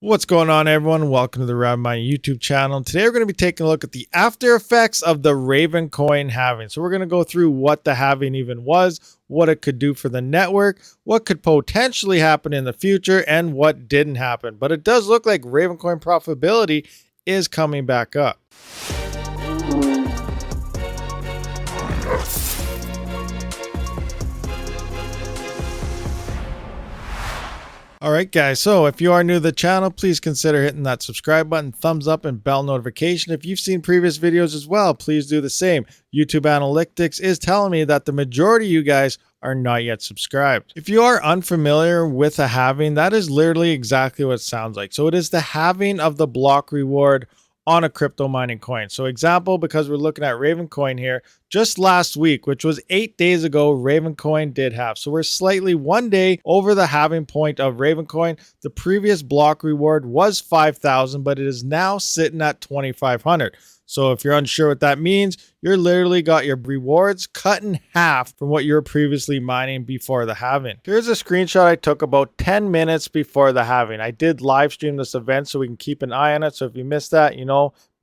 What's going on, everyone? Welcome to the RabidMining YouTube channel. Today we're going to be taking a look at the after effects of the RAVENCOIN halving. So we're going to go through what the halving even was, what it could do for the network, what could potentially happen in the future, and what didn't happen. But it does look like RAVENCOIN profitability is coming back up. Alright guys, so if you are new to the channel, please consider hitting that subscribe button, thumbs up, and bell notification. If you've seen previous videos as well, please do the same. YouTube Analytics is telling me that the majority of you guys are not yet subscribed. If you are unfamiliar with a halving, that is literally exactly what it sounds like. So it is the halving of the block reward on a crypto mining coin. So example, because we're looking at RAVENCOIN here, just last week, which was 8 days ago, RAVENCOIN did halve. So we're slightly 1 day over the halving point of RAVENCOIN. The previous block reward was 5,000, but it is now sitting at 2,500. So if you're unsure what that means, you're literally got your rewards cut in half from what you were previously mining before the halving. Here's a screenshot I took about 10 minutes before the halving. I did live stream this event so we can keep an eye on it. So if you missed that,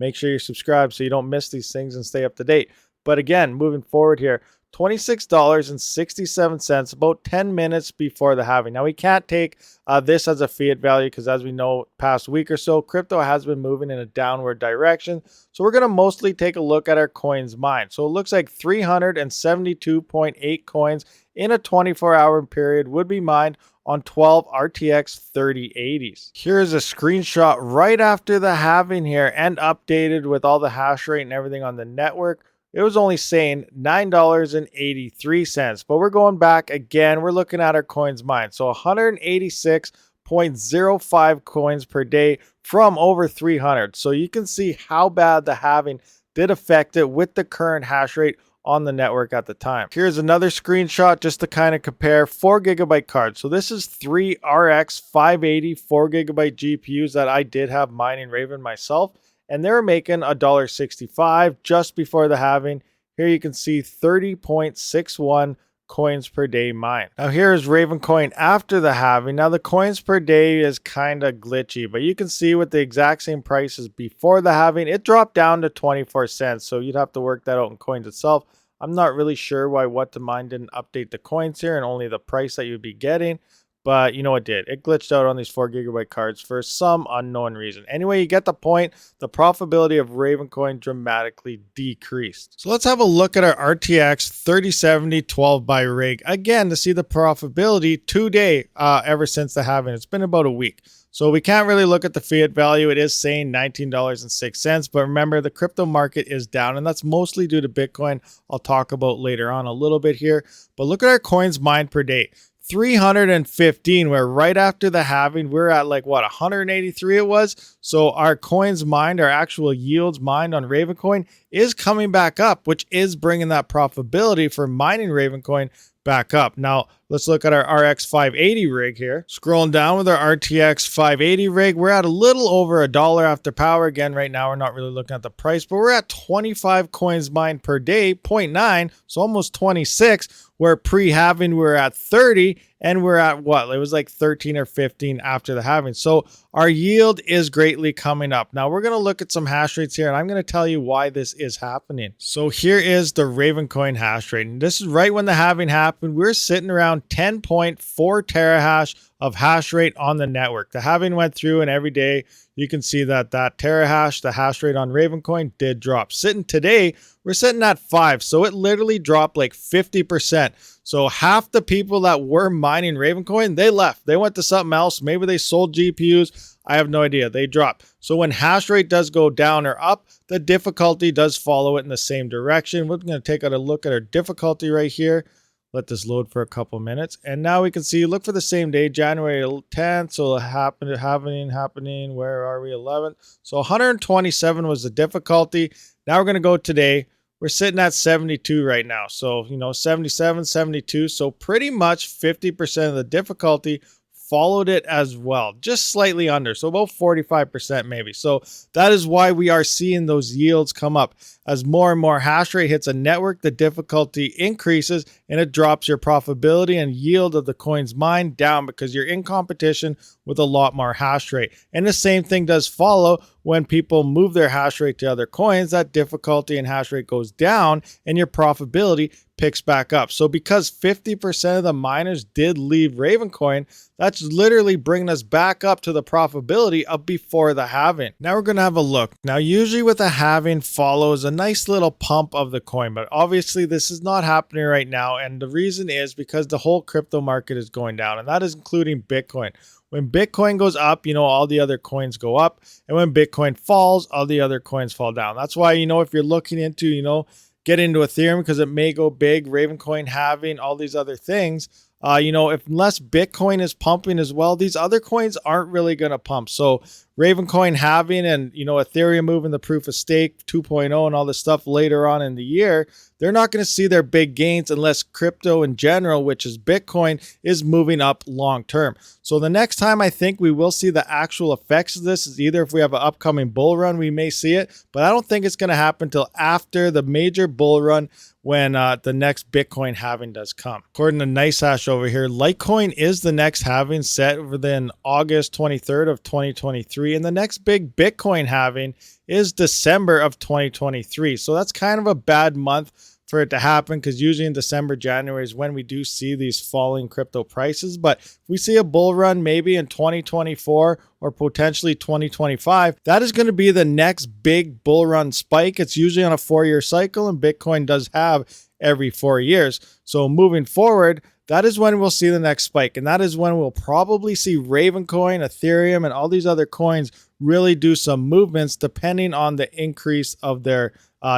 make sure you're subscribed so you don't miss these things and stay up to date. But again, moving forward here, $26.67, about 10 minutes before the halving. Now, we can't take this as a fiat value because, as we know, past week or so, crypto has been moving in a downward direction. So we're going to mostly take a look at our coins mined. So it looks like 372.8 coins in a 24-hour period would be mined on 12 RTX 3080s. Here's a screenshot right after the halving here and updated with all the hash rate and everything on the network. It was only saying $9.83, but we're going back again. We're looking at our coins mined. So 186.05 coins per day from over 300. So you can see how bad the halving did affect it with the current hash rate on the network at the time. Here's another screenshot just to kind of compare 4 GB cards. So this is 3 RX 580 4 GB GPUs that I did have mining Raven myself. And they were making $1.65 just before the halving. Here you can see 30.61 coins per day mined. Now here is RAVENCOIN after the halving. Now the coins per day is kind of glitchy, but you can see with the exact same prices before the halving, it dropped down to 24 cents. So you'd have to work that out in coins itself. I'm not really sure why What to Mine didn't update the coins here and only the price that you'd be getting. But it did. It glitched out on these 4 GB cards for some unknown reason. Anyway, you get the point. The profitability of RAVENCOIN dramatically decreased. So let's have a look at our RTX 3070 12 by rig again to see the profitability today ever since the halving. It's been about a week. So we can't really look at the fiat value. It is saying $19.06. But remember, the crypto market is down, and that's mostly due to Bitcoin. I'll talk about later on a little bit here. But look at our coins mined per day. 315, where right after the halving we're at like 183 it was. So our coins mined, our actual yields mined on RAVENCOIN is coming back up, which is bringing that profitability for mining RAVENCOIN back up. Now let's look at our RX 580 rig here. Scrolling down with our RTX 580 rig, we're at a little over $1 after power. Again, right now we're not really looking at the price, but we're at 25 coins mined per day, 0.9, so almost 26. Where pre-halving we were at 30, and we're at what? It was like 13 or 15 after the halving. So our yield is greatly coming up. Now we're going to look at some hash rates here, and I'm going to tell you why this is happening. So here is the RAVENCOIN hash rate. And this is right when the halving happened. We're sitting around 10.4 terahash of hash rate on the network. The halving went through, and every day you can see that terahash, the hash rate on RAVENCOIN did drop. Sitting today, we're sitting at 5. So it literally dropped like 50%. So half the people that were mining RAVENCOIN, they left. They went to something else. Maybe they sold GPUs. I have no idea. They dropped. So when hash rate does go down or up, the difficulty does follow it in the same direction. We're going to take a look at our difficulty right here. Let this load for a couple minutes. And now we can see, look for the same day, January 10th. So happening. Where are we? 11th. So 127 was the difficulty. Now we're going to go today. We're sitting at 72 right now. So, 77, 72. So pretty much 50% of the difficulty followed it as well, just slightly under, so about 45% maybe. So that is why we are seeing those yields come up. As more and more hash rate hits a network, the difficulty increases and it drops your profitability and yield of the coins mined down because you're in competition with a lot more hash rate. And the same thing does follow when people move their hash rate to other coins. That difficulty and hash rate goes down and your profitability picks back up. So because 50% of the miners did leave RAVENCOIN, that's literally bringing us back up to the profitability of before the halving. Now we're going to have a look. Now usually with a halving follows a nice little pump of the coin, but obviously this is not happening right now. And the reason is because the whole crypto market is going down, and that is including Bitcoin. When Bitcoin goes up, all the other coins go up. And when Bitcoin falls, all the other coins fall down. That's why, if you're looking into, get into Ethereum because it may go big, RAVENCOIN halving, all these other things. Unless Bitcoin is pumping as well, these other coins aren't really going to pump. So RAVENCOIN halving and, Ethereum moving the proof of stake 2.0 and all this stuff later on in the year, they're not going to see their big gains unless crypto in general, which is Bitcoin, is moving up long term. So the next time I think we will see the actual effects of this is either if we have an upcoming bull run, we may see it, but I don't think it's going to happen until after the major bull run when the next Bitcoin halving does come. According to NiceHash over here, Litecoin is the next halving set within August 23rd of 2023, and the next big Bitcoin halving is December of 2023. So that's kind of a bad month for it to happen because usually in December, January is when we do see these falling crypto prices. But if we see a bull run maybe in 2024 or potentially 2025, that is going to be the next big bull run spike. It's usually on a 4-year cycle, and Bitcoin does have every 4 years. So moving forward, that is when we'll see the next spike. And that is when we'll probably see RAVENCOIN, Ethereum, and all these other coins really do some movements depending on the increase of their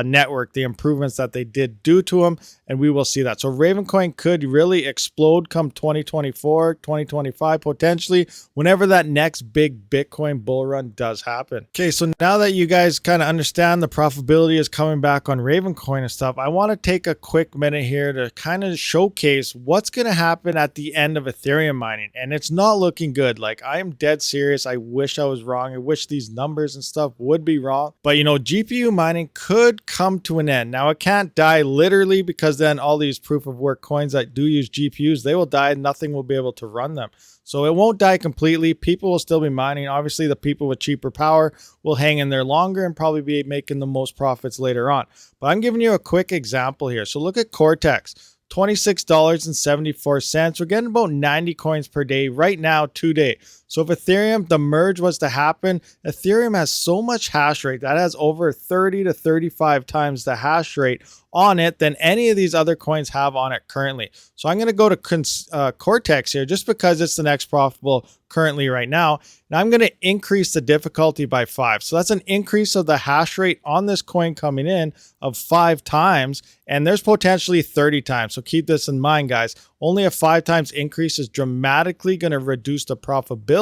network, the improvements that they did do to them, and we will see that. So RAVENCOIN could really explode come 2024, 2025, potentially, whenever that next big Bitcoin bull run does happen. Okay, so now that you guys kind of understand the profitability is coming back on RAVENCOIN and stuff, I want to take a quick minute here to kind of showcase what's going to happen at the end of Ethereum mining, and it's not looking good. Like, I am dead serious. I wish I was wrong. I wish these numbers and stuff would be wrong, but GPU mining could come to an end. Now it can't die literally because then all these proof of work coins that do use GPUs, they will die and nothing will be able to run them. So it won't die completely. People will still be mining. Obviously the people with cheaper power will hang in there longer and probably be making the most profits later on. But I'm giving you a quick example here. So look at Cortex. $26.74. We're getting about 90 coins per day right now today. So if Ethereum, the merge was to happen, Ethereum has so much hash rate that has over 30 to 35 times the hash rate on it than any of these other coins have on it currently. So I'm going to go to Cortex here just because it's the next profitable currently right now. Now I'm going to increase the difficulty by 5. So that's an increase of the hash rate on this coin coming in of 5 times, and there's potentially 30 times. So keep this in mind, guys. Only a 5 times increase is dramatically going to reduce the profitability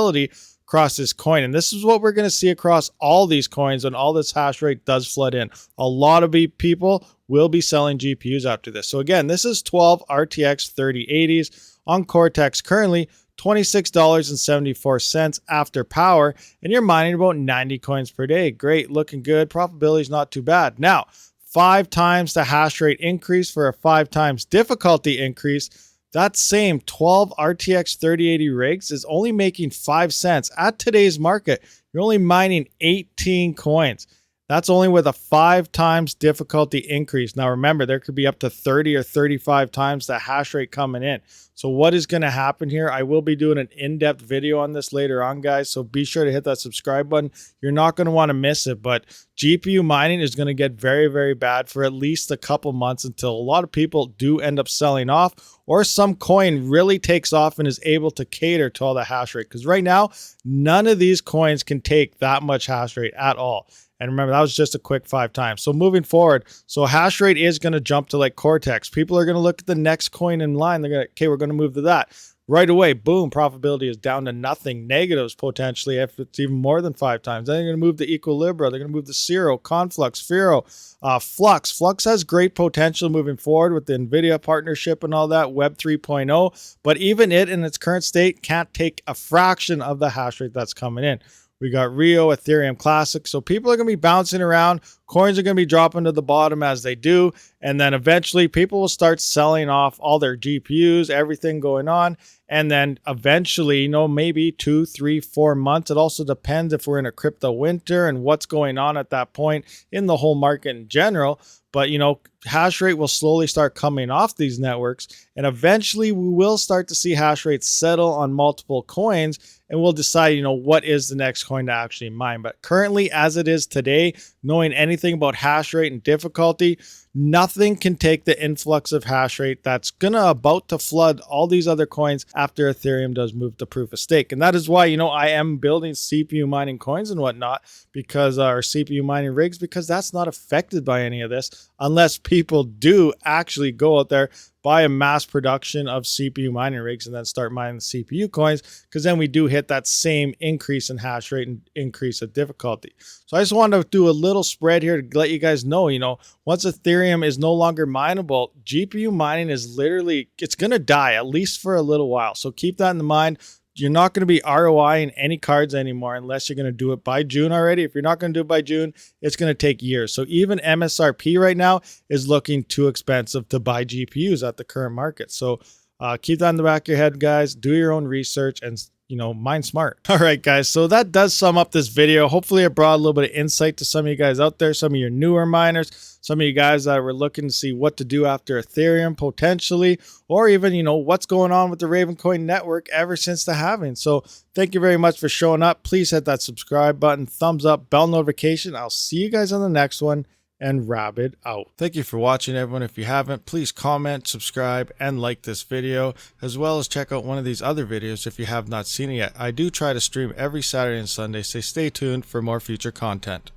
across this coin. And this is what we're going to see across all these coins when all this hash rate does flood in. A lot of people will be selling GPUs after this. So again, this is 12 RTX 3080s on Cortex currently, $26.74 after power, and you're mining about 90 coins per day. Great, looking good. Profitability is not too bad. Now, 5 times the hash rate increase for a 5 times difficulty increase. That same 12 RTX 3080 rigs is only making 5 cents. At today's market, you're only mining 18 coins. That's only with a 5 times difficulty increase. Now remember, there could be up to 30 or 35 times the hash rate coming in. So what is going to happen here? I will be doing an in-depth video on this later on, guys. So be sure to hit that subscribe button. You're not going to want to miss it. But GPU mining is going to get very, very bad for at least a couple months until a lot of people do end up selling off, or some coin really takes off and is able to cater to all the hash rate. Because right now, none of these coins can take that much hash rate at all. And remember, that was just a quick 5 times. So moving forward, so hash rate is going to jump to like Cortex. People are going to look at the next coin in line. They're going to, okay, we're going to move to that. right away, boom, profitability is down to nothing, negatives potentially if it's even more than 5 times. Then they're going to move to Equilibra, they're going to move to Zero, Conflux, Firo, Flux. Flux has great potential moving forward with the NVIDIA partnership and all that, Web 3.0, but even it in its current state can't take a fraction of the hash rate that's coming in. We got Rio, Ethereum Classic. So people are going to be bouncing around. Coins are going to be dropping to the bottom as they do. And then eventually people will start selling off all their GPUs, everything going on. And then eventually, you know, maybe 2, 3, 4 months. It also depends if we're in a crypto winter and what's going on at that point in the whole market in general. But, you know, hash rate will slowly start coming off these networks. And eventually we will start to see hash rates settle on multiple coins. And we'll decide, you know, what is the next coin to actually mine. But currently, as it is today, knowing anything about hash rate and difficulty, nothing can take the influx of hash rate that's about to flood all these other coins after Ethereum does move to proof of stake. And that is why, you know, I am building CPU mining coins and whatnot, because our CPU mining rigs, because that's not affected by any of this unless people do actually go out there, buy a mass production of CPU mining rigs and then start mining the CPU coins, because then we do hit that same increase in hash rate and increase of difficulty. So I just wanted to do a little spread here to let you guys know, you know, once Ethereum is no longer mineable, GPU mining is literally, it's going to die at least for a little while. So keep that in mind. You're not going to be ROIing any cards anymore unless you're going to do it by June already. If you're not going to do it by June, it's going to take years. So even MSRP right now is looking too expensive to buy GPUs at the current market. So keep that in the back of your head, guys. Do your own research and, you know, mine smart. All right, guys. So that does sum up this video. Hopefully it brought a little bit of insight to some of you guys out there, some of your newer miners, some of you guys that were looking to see what to do after Ethereum potentially, or even, you know, what's going on with the RAVENCOIN network ever since the halving. So thank you very much for showing up. Please hit that subscribe button, thumbs up, bell notification. I'll see you guys on the next one. And Rabid out. Thank you for watching, everyone. If you haven't, please comment, subscribe, and like this video, as well as check out one of these other videos if you have not seen it yet. I do try to stream every Saturday and Sunday, so stay tuned for more future content.